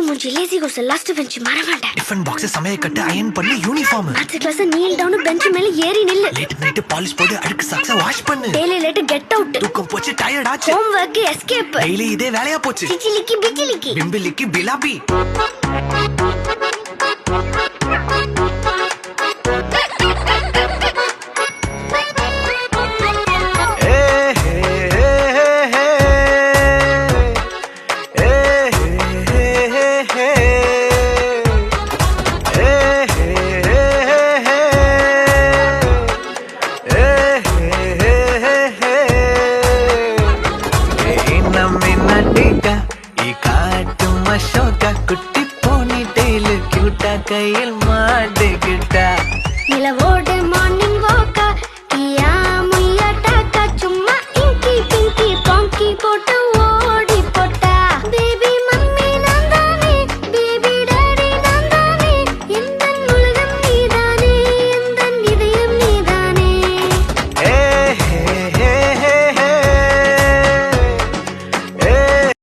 மூஞ்சி லேசி கோஸ் last bench மறவாண்ட tiffin box சமைய கட்டு iron பண்ணி uniform அடுத்த கிளாஸ் நீல் டவுன் பெஞ்ச் மேல ஏறி நில்லு லேட் நைட் பாலிஷ் போட்டு அழுக்கு சாக்ஸ வாஷ் பண்ணு டெய்லி லேட் கெட் அவுட் தூக்கம் போச்சு டயர்ட் ஆச்சு ஹோம் வர்க் எஸ்கேப் டெய்லி இதே வேலையா போச்சு சிச்சிலிக்கி பிச்சிலிக்கி பிம்பிலிக்கி பிலாபி குட்டி போனி டெய்லு கியூட்டா கையில் மாட்டுக்கிட்டா நிலவோடு மான்